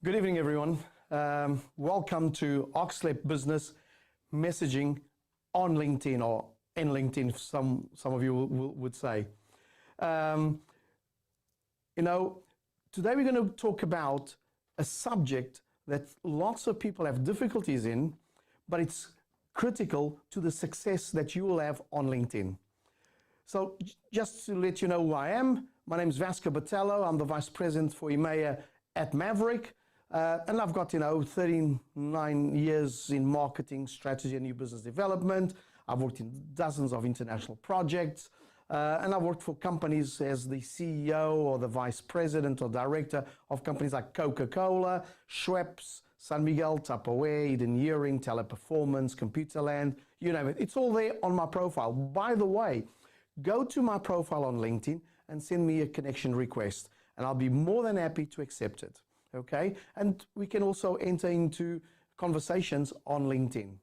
Good evening, everyone. Welcome to Oxley Business Messaging on LinkedIn, or in LinkedIn, some of you would say. Today we're going to talk about a subject that lots of people have difficulties in, but it's critical to the success that you will have on LinkedIn. So just to let you know who I am, my name is Vasco Botello. I'm the Vice President for EMEA at Maverick. And I've got, 39 years in marketing, strategy, and new business development. I've worked in dozens of international projects. And I've worked for companies as the CEO or the Vice President or Director of companies like Coca-Cola, Schweppes, San Miguel, Tupperware, Eden Hearing, Teleperformance, Computerland, you name it. It's all there on my profile. By the way, go to my profile on LinkedIn and send me a connection request, and I'll be more than happy to accept it. Okay, and we can also enter into conversations on LinkedIn.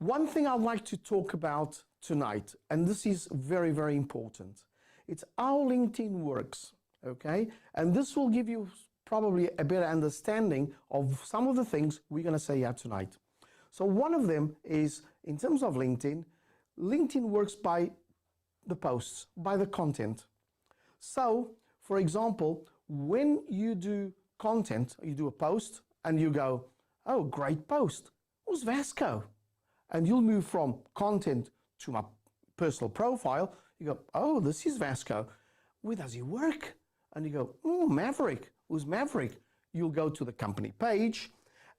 One thing I'd like to talk about tonight, and this is very, very important, it's how LinkedIn works, okay? And this will give you probably a better understanding of some of the things we're going to say here tonight. So one of them is, in terms of LinkedIn, LinkedIn works by the posts, by the content. So, for example, when you do content, you do a post and you go, oh, great post. Who's Vasco? And you'll move from content to my personal profile. You go, oh, this is Vasco. Where does he work? And you go, oh, Maverick. Who's Maverick? You'll go to the company page.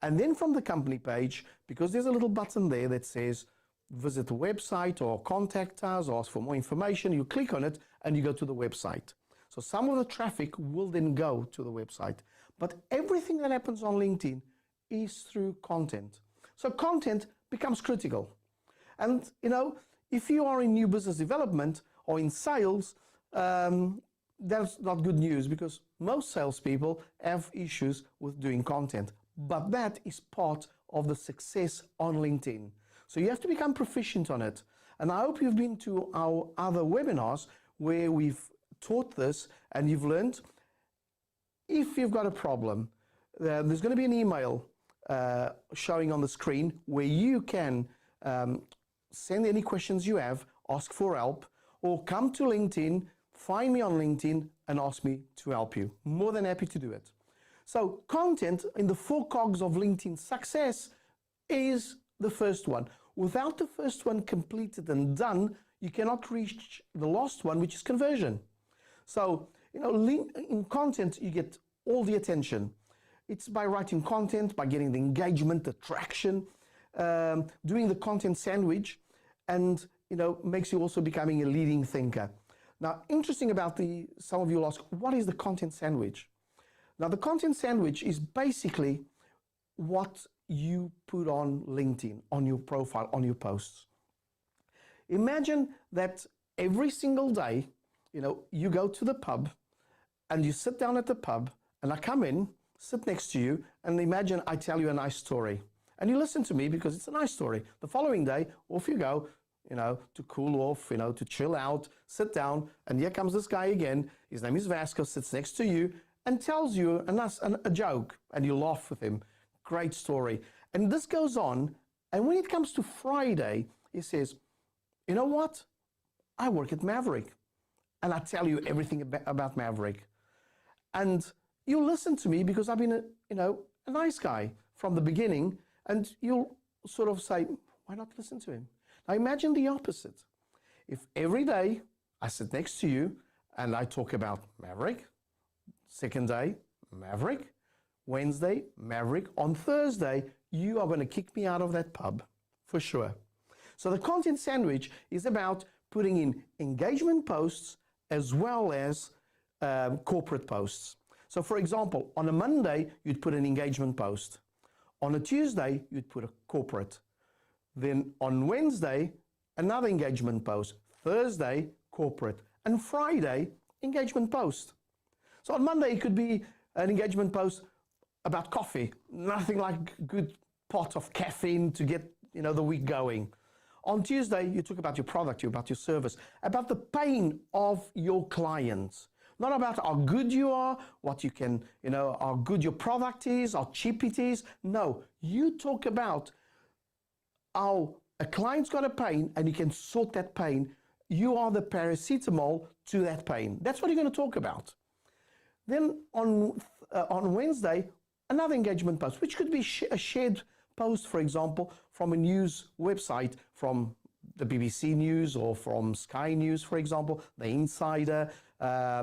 And then from the company page, because there's a little button there that says visit the website or contact us or ask for more information, you click on it and you go to the website. So some of the traffic will then go to the website. But everything that happens on LinkedIn is through content. So content becomes critical. And, if you are in new business development or in sales, that's not good news, because most salespeople have issues with doing content. But that is part of the success on LinkedIn. So you have to become proficient on it. And I hope you've been to our other webinars where we've taught this and you've learned. If you've got a problem, there's going to be an email showing on the screen where you can send any questions you have, ask for help, or come to LinkedIn, find me on LinkedIn and ask me to help you. More than happy to do it. So content in the 4 cogs of LinkedIn success is the first one. Without the first one completed and done, you cannot reach the last one, which is conversion. So, in content, you get all the attention. It's by writing content, by getting the engagement, the traction, doing the content sandwich, and, makes you also becoming a leading thinker. Now, interesting about some of you will ask, what is the content sandwich? Now, the content sandwich is basically what you put on LinkedIn, on your profile, on your posts. Imagine that every single day, you go to the pub and you sit down at the pub and I come in, sit next to you, and imagine I tell you a nice story. And you listen to me because it's a nice story. The following day, off you go, to cool off, to chill out, sit down, and here comes this guy again. His name is Vasco, sits next to you and tells you a joke, and you laugh with him. Great story. And this goes on, and when it comes to Friday, he says, you know what? I work at Maverick. And I tell you everything about Maverick. And you listen to me because I've been a nice guy from the beginning, and you'll sort of say, why not listen to him? Now imagine the opposite. If every day I sit next to you and I talk about Maverick, second day, Maverick, Wednesday, Maverick, on Thursday, you are going to kick me out of that pub, for sure. So the content sandwich is about putting in engagement posts as well as corporate posts. So for example, on a Monday, you'd put an engagement post. On a Tuesday, you'd put a corporate. Then on Wednesday, another engagement post. Thursday, corporate. And Friday, engagement post. So on Monday, it could be an engagement post about coffee. Nothing like a good pot of caffeine to get the week going. On Tuesday, you talk about your product, about your service, about the pain of your clients. Not about how good you are, what you can, how good your product is, how cheap it is. No, you talk about how a client's got a pain and you can sort that pain. You are the paracetamol to that pain. That's what you're going to talk about. Then on Wednesday, another engagement post, which could be a shared post, for example, from a news website, from the BBC News or from Sky News, for example, The Insider,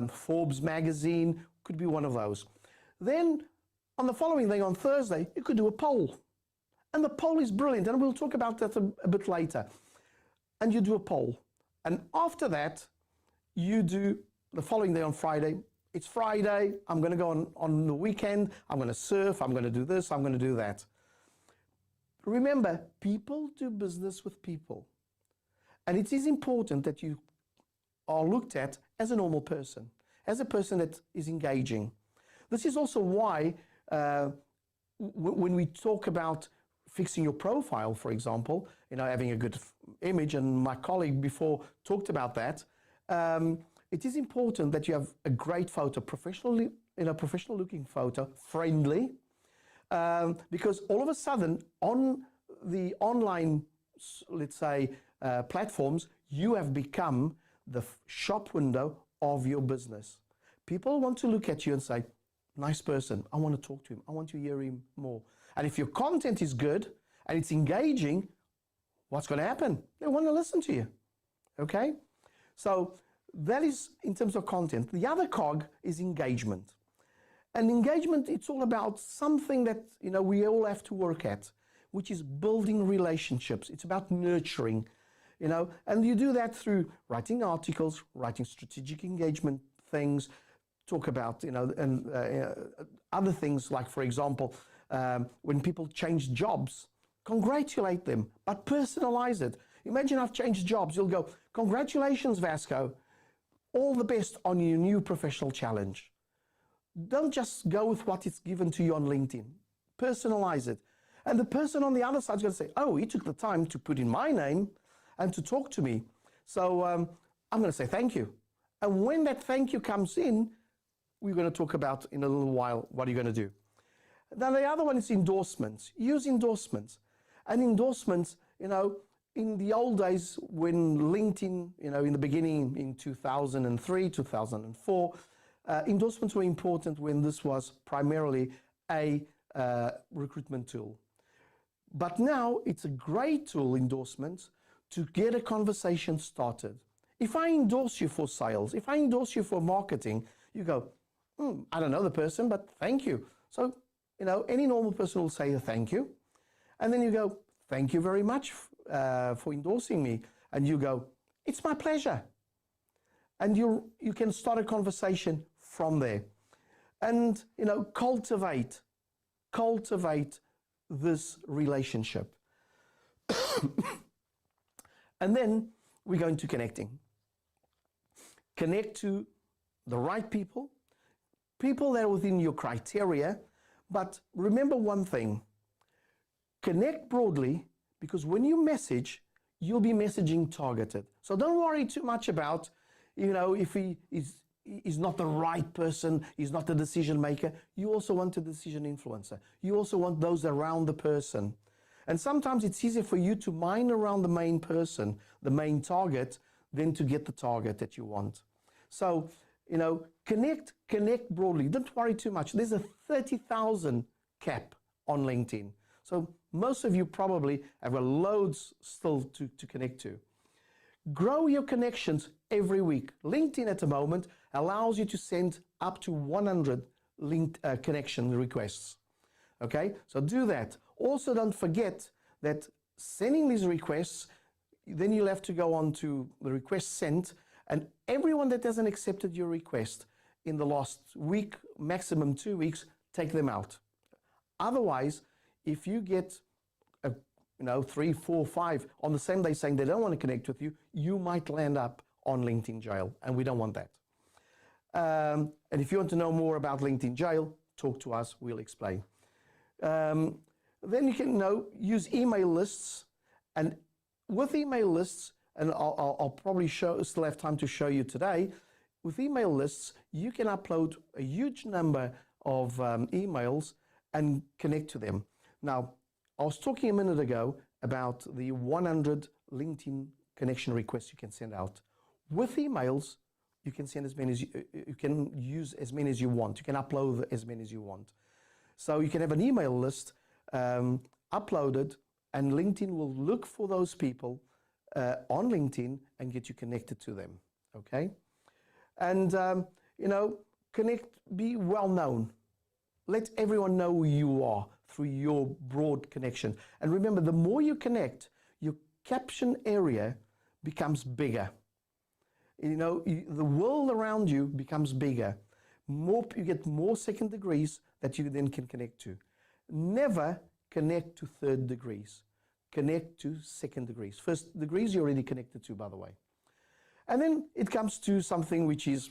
Forbes magazine, could be one of those. Then on the following day, on Thursday, you could do a poll. And the poll is brilliant, and we'll talk about that a bit later. And you do a poll. And after that, you do the following day on Friday. It's Friday, I'm going to go on the weekend, I'm going to surf, I'm going to do this, I'm going to do that. Remember, people do business with people. And it is important that you are looked at as a normal person, as a person that is engaging. This is also why when we talk about fixing your profile, for example, having a good image, and my colleague before talked about that, it is important that you have a great photo, professional looking photo, friendly, because all of a sudden on the online, let's say, platforms, you have become the shop window of your business. People want to look at you and say, nice person, I want to talk to him, I want to hear him more. And if your content is good and it's engaging, what's going to happen? They want to listen to you, okay? So that is in terms of content. The other cog is engagement. And engagement, it's all about something that we all have to work at, which is building relationships. It's about nurturing, and you do that through writing articles, writing strategic engagement things, talk about, and other things like, for example, when people change jobs, congratulate them, but personalize it. Imagine I've changed jobs. You'll go, congratulations, Vasco. All the best on your new professional challenge. Don't just go with what is given to you on LinkedIn. Personalize it. And the person on the other side is going to say, oh, he took the time to put in my name and to talk to me. So I'm going to say thank you. And when that thank you comes in, we're going to talk about in a little while what you're going to do. Then the other one is endorsements. Use endorsements. And endorsements, in the old days when LinkedIn, in the beginning in 2003, 2004, endorsements were important when this was primarily a recruitment tool. But now it's a great tool, endorsements, to get a conversation started. If I endorse you for sales, if I endorse you for marketing, you go, I don't know the person, but thank you. So, any normal person will say a thank you. And then you go, thank you very much for endorsing me. And you go, it's my pleasure. And you can start a conversation from there. And, cultivate this relationship. And then we go into connecting. Connect to the right people that are within your criteria. But remember one thing, connect broadly, because when you message, you'll be messaging targeted. So don't worry too much about, if he's not the right person, he's not the decision maker. You also want a decision influencer. You also want those around the person. And sometimes it's easier for you to mine around the main person, the main target, than to get the target that you want. So, connect broadly. Don't worry too much. There's a 30,000 cap on LinkedIn. So most of you probably have a loads still to connect to. Grow your connections every week. LinkedIn at the moment allows you to send up to 100 connection requests. Okay, so do that. Also, don't forget that sending these requests, then you'll have to go on to the request sent, and everyone that hasn't accepted your request in the last week, maximum 2 weeks, take them out. Otherwise, if you get 3, 4, 5 on the same day saying they don't want to connect with you, you might land up on LinkedIn jail, and we don't want that. And if you want to know more about LinkedIn jail, talk to us, we'll explain. Then you can use email lists, and with email lists, and I'll probably still have time to show you today, with email lists, you can upload a huge number of emails and connect to them. Now, I was talking a minute ago about the 100 LinkedIn connection requests you can send out. With emails, you can send as many as you can use as many as you want. You can upload as many as you want. So you can have an email list uploaded, and LinkedIn will look for those people on LinkedIn and get you connected to them. Okay, and connect, be well known. Let everyone know who you are through your broad connection. And remember, the more you connect, your caption area becomes bigger. The world around you becomes bigger. You get more second degrees that you then can connect to. Never connect to third degrees. Connect to second degrees. First degrees you're already connected to, by the way. And then it comes to something which is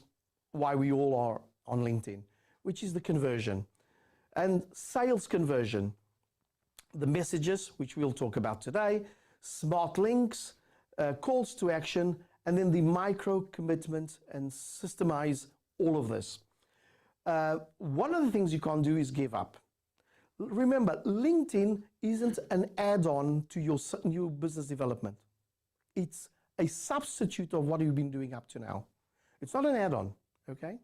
why we all are on LinkedIn, which is the conversion. And sales conversion, the messages, which we'll talk about today, Smartlinks, calls to action, and then the micro commitment and systemize all of this. One of the things you can't do is give up. Remember, LinkedIn isn't an add-on to your new business development. It's a substitute of what you've been doing up to now. It's not an add-on, okay?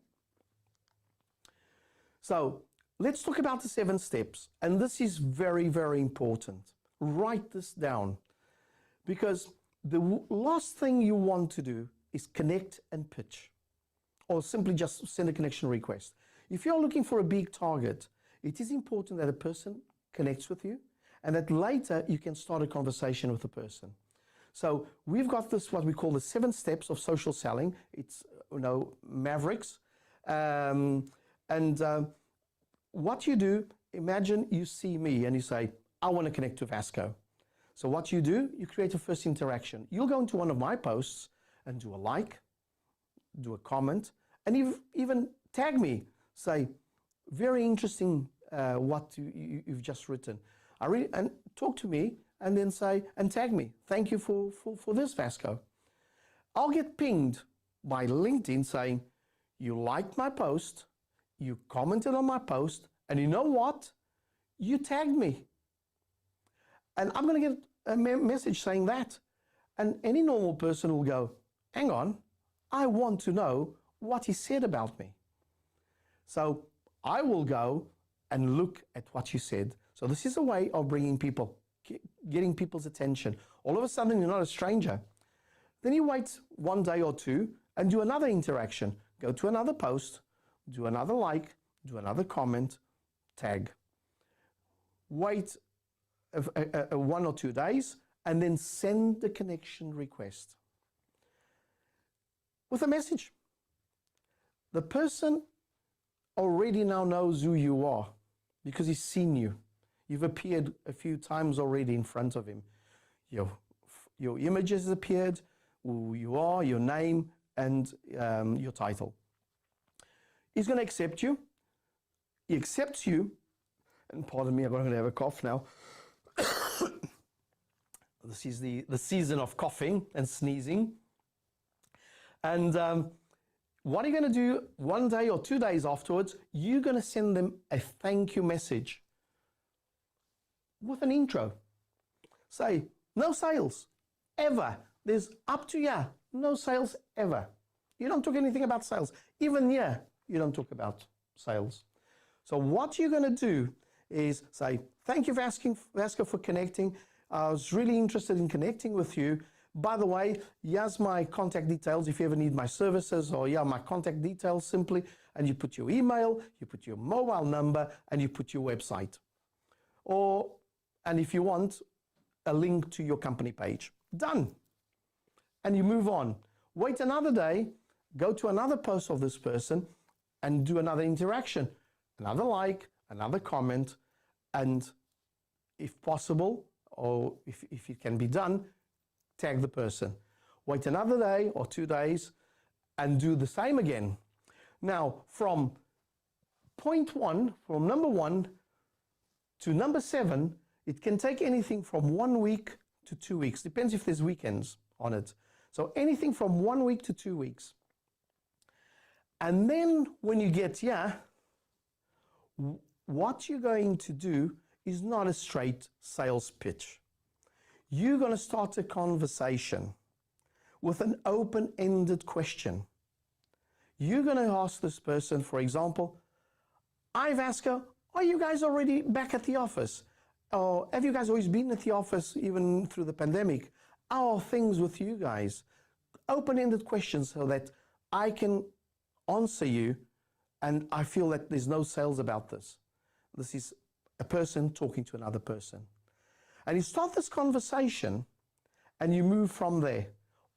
So let's talk about the 7 steps. And this is very, very important. Write this down, because the last thing you want to do is connect and pitch, or simply just send a connection request. If you're looking for a big target, it is important that a person connects with you and that later you can start a conversation with the person. So we've got this, what we call the 7 steps of social selling. It's, Mavericks. What you do, imagine you see me and you say, I want to connect to Vasco. So what you do, you create a first interaction. You'll go into one of my posts and do a like, do a comment, and even tag me. Say, very interesting what you've just written. And talk to me, and then say, and tag me. Thank you for this, Vasco. I'll get pinged by LinkedIn saying, you liked my post, you commented on my post, and you know what? You tagged me. And I'm going to get a message saying that. And any normal person will go, hang on, I want to know what he said about me. So I will go and look at what you said. So this is a way of bringing people, getting people's attention. All of a sudden, you're not a stranger. Then you wait 1 day or 2 and do another interaction. Go to another post, do another like, do another comment, tag. Wait 1 or 2 days and then send the connection request with a message. The person already now knows who you are because he's seen you. You've appeared a few times already in front of him. Your image has appeared, who you are, your name, and your title. He's going to accept you. He accepts you. And pardon me, I'm going to have a cough now. This is the season of coughing and sneezing. And what are you going to do 1 day or 2 days afterwards? You're going to send them a thank you message with an intro. Say, no sales, ever. There's up to here, no sales ever. You don't talk anything about sales. Even here, you don't talk about sales. So what you're going to do is say, thank you for asking, Vasco, for connecting. I was really interested in connecting with you. By the way, here's my contact details if you ever need my services, or my contact details simply, and you put your email, you put your mobile number, and you put your website. And if you want, a link to your company page. Done. And you move on. Wait another day, go to another post of this person, and do another interaction. Another like, another comment, and if possible, or if it can be done, tag the person. Wait another day or 2 days and do the same again. Now, from point 1, from number 1 to number 7, it can take anything from 1 week to 2 weeks. Depends if there's weekends on it. So anything from 1 week to 2 weeks. And then when you get here, what you're going to do is not a straight sales pitch. You're going to start a conversation with an open-ended question. You're going to ask this person, for example, "Hi Vasco, are you guys already back at the office? Or have you guys always been at the office even through the pandemic? How are things with you guys?" Open-ended questions so that I can answer you and I feel that there's no sales about this. This is a person talking to another person. And you start this conversation and you move from there,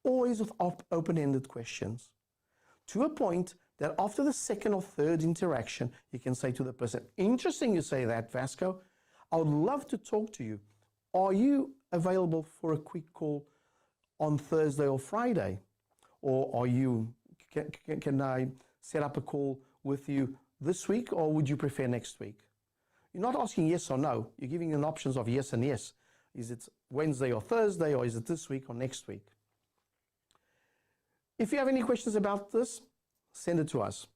always with open-ended questions, to a point that after the second or third interaction, you can say to the person, "Interesting you say that, Vasco. I would love to talk to you. Are you available for a quick call on Thursday or Friday? Or can I set up a call with you this week, or would you prefer next week?" You're not asking yes or no. You're giving them options of yes and yes. Is it Wednesday or Thursday, or is it this week or next week? If you have any questions about this, send it to us.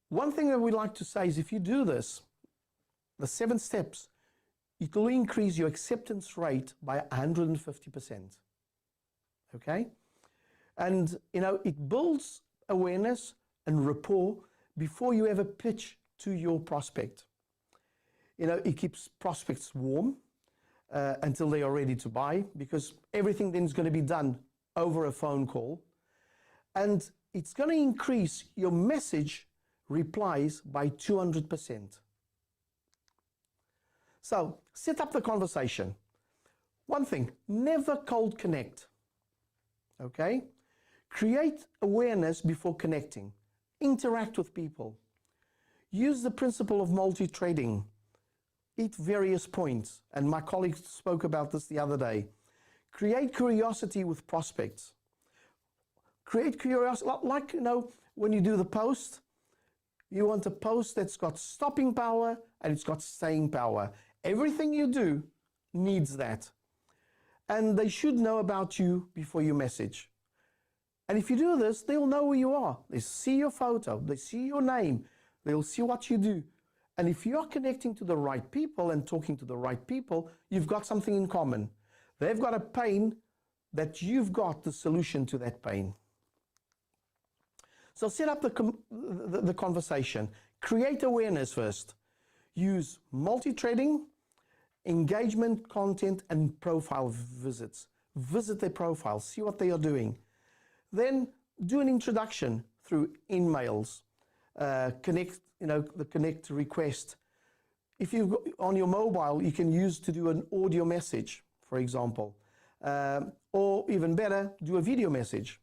One thing that we like to say is if you do this, the 7 steps, it will increase your acceptance rate by 150%. Okay? And, it builds awareness and rapport before you ever pitch to your prospect. It keeps prospects warm until they are ready to buy, because everything then is going to be done over a phone call. And it's going to increase your message replies by 200%. So set up the conversation. One thing, never cold connect. Okay? Create awareness before connecting. Interact with people. Use the principle of multi-trading. Eat various points. And my colleague spoke about this the other day. Create curiosity with prospects. Create curiosity, like, when you do the post, you want a post that's got stopping power and it's got staying power. Everything you do needs that. And they should know about you before you message. And if you do this, they'll know who you are. They see your photo, they see your name, they'll see what you do. And if you're connecting to the right people and talking to the right people, you've got something in common. They've got a pain that you've got the solution to that pain. So set up the conversation. Create awareness first. Use multi-threading, engagement, content, and profile visits. Visit their profiles, see what they are doing. Then do an introduction through emails, connect, the connect request. If you've got on your mobile, you can use to do an audio message, for example, or even better, do a video message,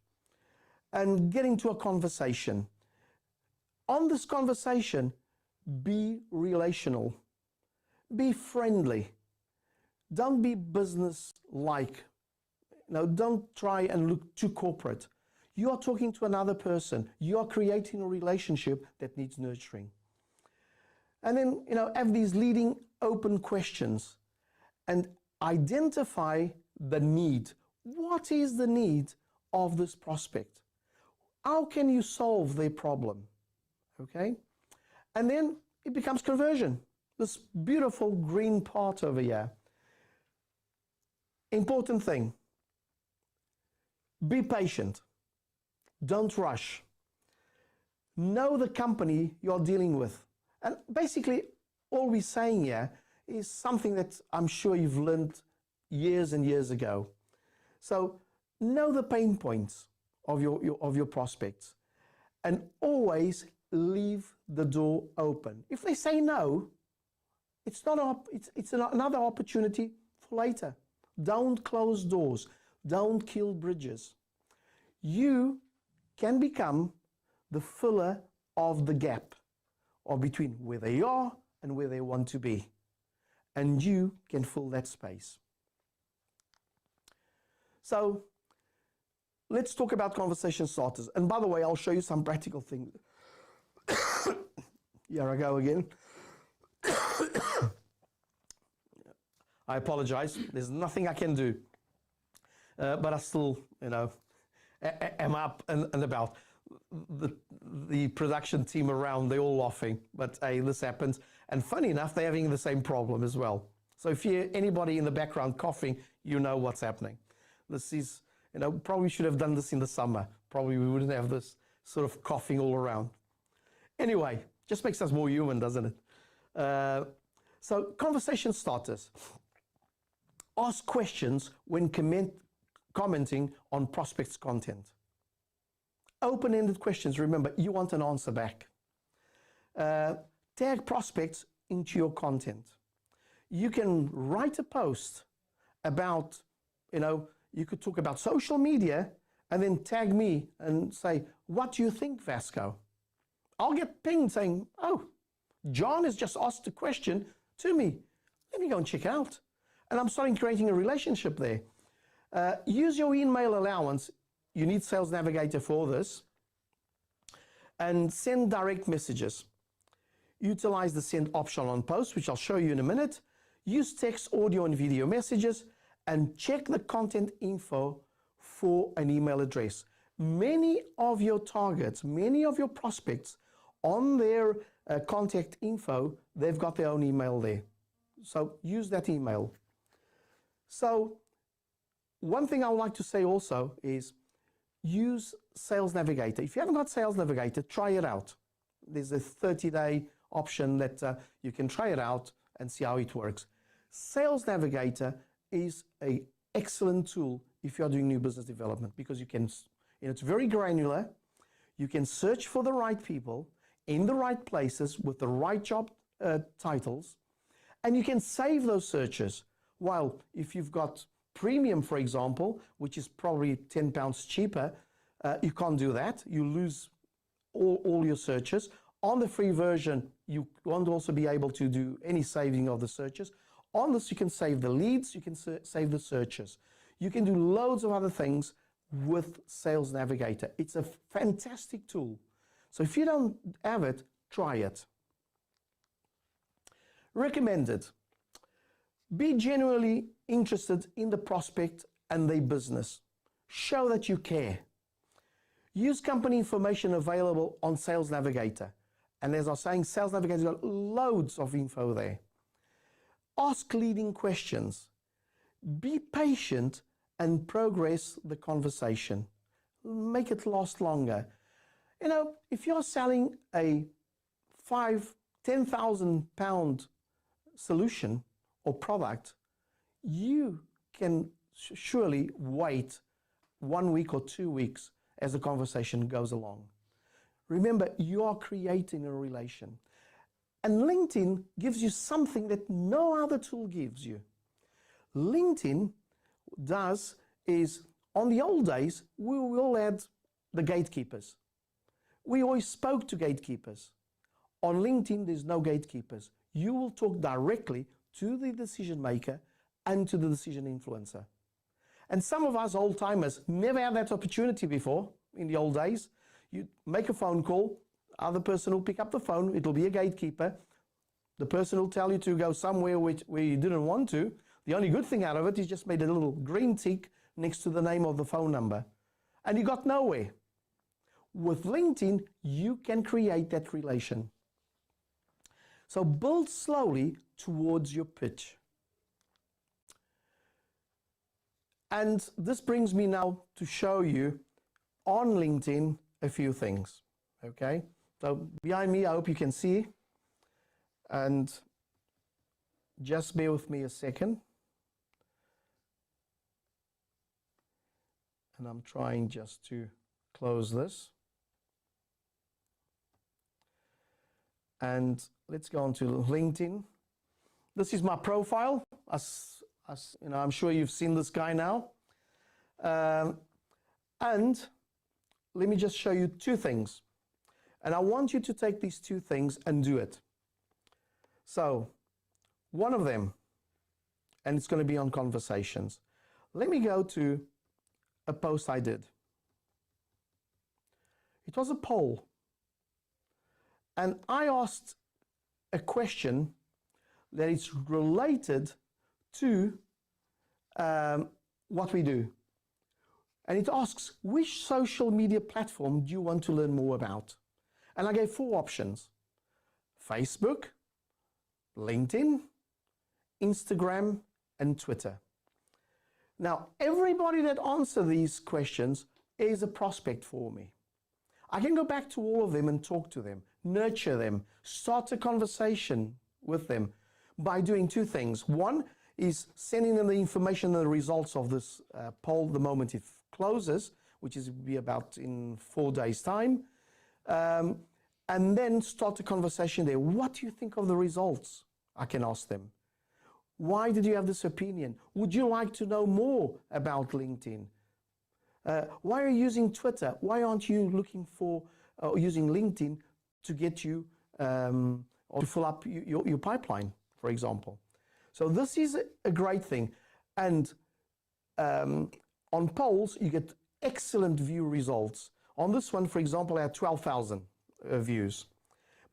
and get into a conversation. On this conversation, be relational, be friendly, don't be business-like. Don't try and look too corporate. You are talking to another person. You are creating a relationship that needs nurturing. And then, have these leading open questions and identify the need. What is the need of this prospect? How can you solve their problem? Okay? And then it becomes conversion. This beautiful green part over here. Important thing. Be patient. Don't rush. Know the company you're dealing with. And basically, all we're saying here is something that I'm sure you've learned years and years ago. So know the pain points of your prospects, and always leave the door open. If they say no, it's another opportunity for later. Don't close doors. Don't kill bridges. You can become the filler of the gap, or between where they are and where they want to be. And you can fill that space. So let's talk about conversation starters. And by the way, I'll show you some practical things. Here I go again. I apologize. There's nothing I can do. But I still, am up and about. the, the production team around, they're all laughing. But hey, this happens. And funny enough, they're having the same problem as well. So if you hear anybody in the background coughing, you know what's happening. This is, probably should have done this in the summer. Probably we wouldn't have this sort of coughing all around. Anyway, just makes us more human, doesn't it? So conversation starters. Ask questions when commenting on prospects' content. Open-ended questions. Remember, you want an answer back. Tag prospects into your content. You can write a post about, you could talk about social media and then tag me and say, what do you think, Vasco? I'll get pinged saying, oh, John has just asked a question to me. Let me go and check it out. And I'm starting creating a relationship there. Use your email allowance. You need Sales Navigator for this. And send direct messages. Utilize the send option on posts, which I'll show you in a minute. Use text, audio, and video messages. And check the content info for an email address. Many of your targets, many of your prospects, on their contact info, they've got their own email there. So use that email. So one thing I would like to say also is use Sales Navigator. If you haven't got Sales Navigator, try it out. There's a 30-day option that you can try it out and see how it works. Sales Navigator is an excellent tool if you're doing new business development because you can, it's very granular. You can search for the right people in the right places with the right job titles, and you can save those searches. While if you've got premium, for example, which is probably £10 cheaper, you can't do that. You lose all your searches. On the free version, you won't also be able to do any saving of the searches. On this, you can save the leads, you can save the searches. You can do loads of other things with Sales Navigator. It's a fantastic tool. So if you don't have it, try it. Recommended. Be genuinely interested in the prospect and their business. Show that you care. Use company information available on Sales Navigator. And as I was saying, Sales Navigator's got loads of info there. Ask leading questions. Be patient and progress the conversation. Make it last longer. If you're selling a £10,000 solution or product, you can surely wait 1 week or 2 weeks as the conversation goes along. Remember, you are creating a relation. And LinkedIn gives you something that no other tool gives you. LinkedIn does is, on the old days, we all had the gatekeepers. We always spoke to gatekeepers. On LinkedIn, there's no gatekeepers. You will talk directly to the decision maker and to the decision influencer. And some of us old-timers never had that opportunity before in the old days. You make a phone call, other person will pick up the phone, it'll be a gatekeeper. The person will tell you to go somewhere where you didn't want to. The only good thing out of it is just made a little green tick next to the name of the phone number. And you got nowhere. With LinkedIn, you can create that relation. So build slowly towards your pitch. And this brings me now to show you on LinkedIn a few things. Okay? So behind me, I hope you can see. And just bear with me a second. And I'm trying just to close this. And let's go on to LinkedIn. This is my profile. I'm sure you've seen this guy now. And let me just show you two things. And I want you to take these two things and do it. So, one of them, and it's going to be on conversations. Let me go to a post I did. It was a poll. And I asked a question that is related to what we do. And it asks, which social media platform do you want to learn more about? And I gave 4 options: Facebook, LinkedIn, Instagram, and Twitter. Now, everybody that answered these questions is a prospect for me. I can go back to all of them and talk to them, nurture them, start a conversation with them by doing 2 things. One is sending them the information and the results of this poll the moment it closes, which is be about in 4 days' time, and then start a conversation there. What do you think of the results? I can ask them. Why did you have this opinion? Would you like to know more about LinkedIn? Why are you using Twitter? Why aren't you looking for using LinkedIn to get you or to fill up your pipeline, for example? So this is a great thing. And on polls, you get excellent view results. On this one, for example, I had 12,000 views.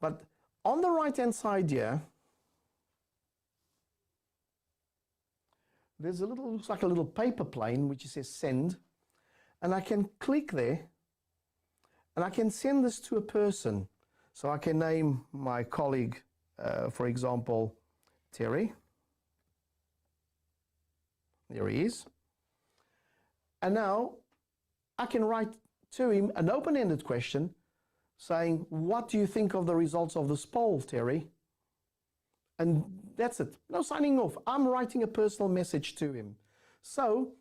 But on the right-hand side here, there's a little, looks like a little paper plane, which says send. And I can click there, and I can send this to a person. So I can name my colleague, for example, Terry. There he is. And now I can write to him an open-ended question saying, what do you think of the results of this poll, Terry? And that's it. No signing off. I'm writing a personal message to him. So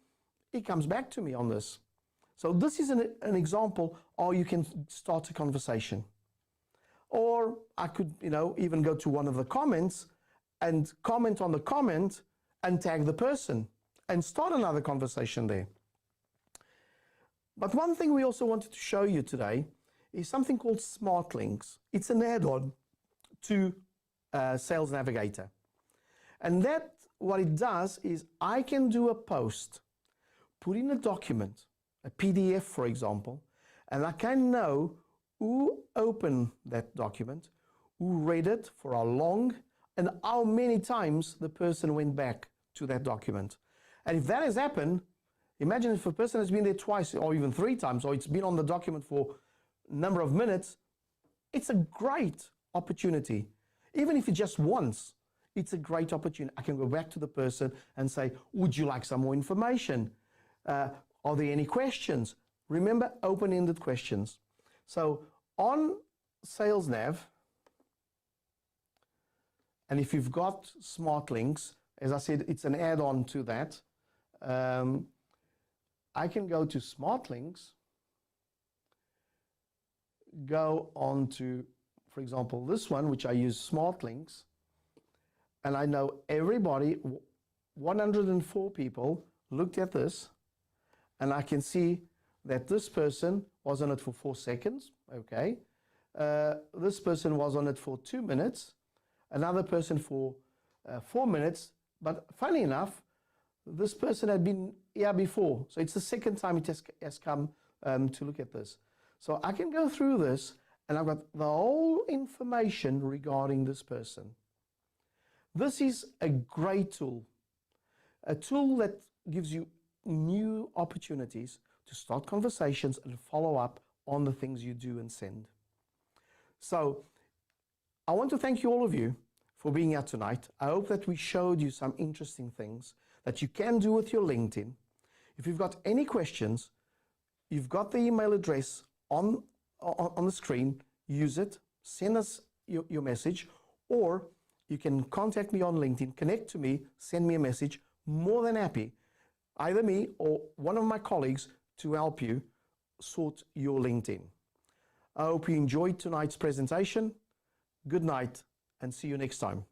he comes back to me on this. So this is an example, or you can start a conversation. Or I could, even go to one of the comments and comment on the comment and tag the person and start another conversation there. But one thing we also wanted to show you today is something called Smartlinks. It's an add-on to Sales Navigator. And that, what it does is I can do a post, put in a document, a PDF, for example, and I can know who opened that document, who read it for how long, and how many times the person went back to that document. And if that has happened, imagine if a person has been there twice or even 3 times, or it's been on the document for a number of minutes, it's a great opportunity. Even if it's just once, it's a great opportunity. I can go back to the person and say, would you like some more information? Are there any questions? Remember, open-ended questions. So on Sales Nav, and if you've got Smartlinks, as I said, it's an add-on to that. I can go to Smartlinks, go on to, for example, this one, which I use Smartlinks, and I know everybody, 104 people looked at this, and I can see that this person was on it for 4 seconds, okay. This person was on it for 2 minutes, another person for 4 minutes, but funny enough, this person had been here before, so it's the second time it has come to look at this. So I can go through this, and I've got the whole information regarding this person. This is a great tool, a tool that gives you new opportunities to start conversations and follow up on the things you do and send. So I want to thank you, all of you, for being here tonight. I hope that we showed you some interesting things that you can do with your LinkedIn. If you've got any questions, you've got the email address on the screen. Use it, send us your message, or you can contact me on LinkedIn, connect to me, send me a message. More than happy, either me or one of my colleagues, to help you sort your LinkedIn. I hope you enjoyed tonight's presentation. Good night, and see you next time.